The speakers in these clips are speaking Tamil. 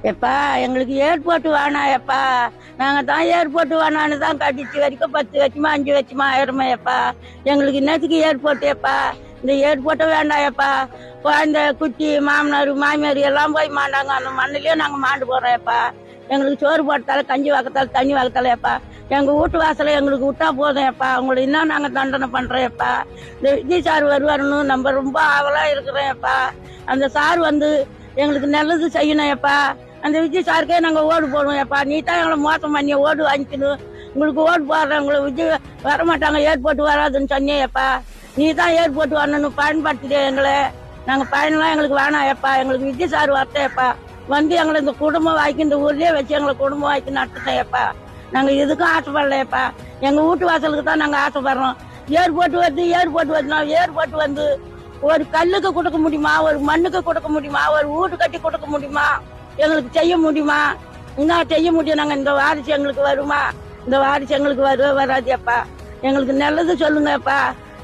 எப்பா எங்களுக்கு ஏர்போர்ட் வேணாம் எப்பா. நாங்க தான் ஏர்போர்ட் வேணான்னு தான் கட்டிச்சு வரைக்கும் 10 வச்சுமா 5 வச்சுமா ஆயிரமா எப்பா. எங்களுக்கு என்னத்துக்கு ஏர்போர்ட் எப்பா. இந்த ஏர்போர்ட்டை வேண்டாம் எப்பா. குழந்தை குட்டி மாமனார் மாமியார் எல்லாம் போய் மாண்டாங்க. அந்த மண்ணிலேயே நாங்க மாண்டு போறோம் எப்பா. எங்களுக்கு சோறு போட்டால கஞ்சி வாக்கத்தால தண்ணி வாக்கத்தால எப்பா. எங்க வீட்டு வாசல எங்களுக்கு விட்டா போதும் எப்பா. உங்களை இன்னும் நாங்க தண்டனை பண்றோம் எப்பா. இந்த விஜய் சார் வருவாருன்னு நம்ம ரொம்ப ஆவலா இருக்கிறோம் எப்பா. அந்த சார் வந்து எங்களுக்கு நல்லது செய்யணும் எப்பா. அந்த விஜய் சாருக்கே நாங்க ஓடு போடுவோம் எப்பா. நீ தான் எங்களை மோசம் பண்ணி ஓடு வாங்கிக்கணும். உங்களுக்கு ஓடு போடுறேன். உங்களுக்கு விஜய் வரமாட்டாங்க ஏர்போர்ட் வராதுன்னு சொன்னியப்பா. நீ தான் ஏர்போர்ட் வரணும்னு பயன்படுத்திட்டே எங்களை. நாங்க பயணம்லாம் எங்களுக்கு வேணாம் எப்பா. எங்களுக்கு விஜய் சார் வரட்டேப்பா. வந்து எங்களை இந்த குடும்பம் வாய்க்கு இந்த ஊர்லயே வச்சு எங்களை குடும்பம் வாய்க்கு நடத்துட்டேப்பா. நாங்க எதுக்கும் ஆசைப்படலையப்பா. எங்க வீட்டு வாசலுக்கு தான் நாங்க ஆசைப்படுறோம். ஏர்போர்ட் வருது ஏர்போர்ட் வருதுன்னா ஏர்போர்ட் வந்து ஒரு கல்லுக்கு கொடுக்க முடியுமா, ஒரு மண்ணுக்கு கொடுக்க முடியுமா, ஒரு வீடு கட்டி கொடுக்க முடியுமா, எங்களுக்கு செய்ய முடியுமா? இன்னும் செய்ய முடியும். நாங்க இந்த வாரிசு எங்களுக்கு வருமா? இந்த வாரிசு எங்களுக்கு வராதுப்பா. எங்களுக்கு நல்லது சொல்லுங்கப்பா.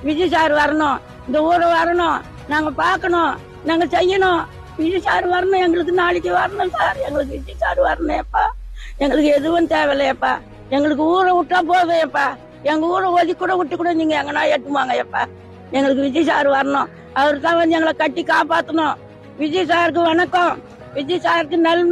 விஜய் சார் வரணும், இந்த ஊரை வரணும், நாங்க பார்க்கணும், நாங்க செய்யணும். விஜய் சார் வரணும், எங்களுக்கு நாளைக்கு வரணும் சார். எங்களுக்கு விஜய் சார் வரணும்ப்பா. எங்களுக்கு எதுவும் தேவையில்லையப்பா. எங்களுக்கு ஊரை விட்டா போதும்ப்பா. எங்க ஊரை ஒதுக்கி கூட விட்டு கூட நீங்க எங்கன்னா எட்டுவாங்கப்பா. எங்களுக்கு விஜய் சார் வரணும். அவர் தான் வந்து எங்களை கட்டி காப்பாற்றணும். விஜய் சாருக்கு வணக்கம். விஜய் சாருக்கு நன்மை.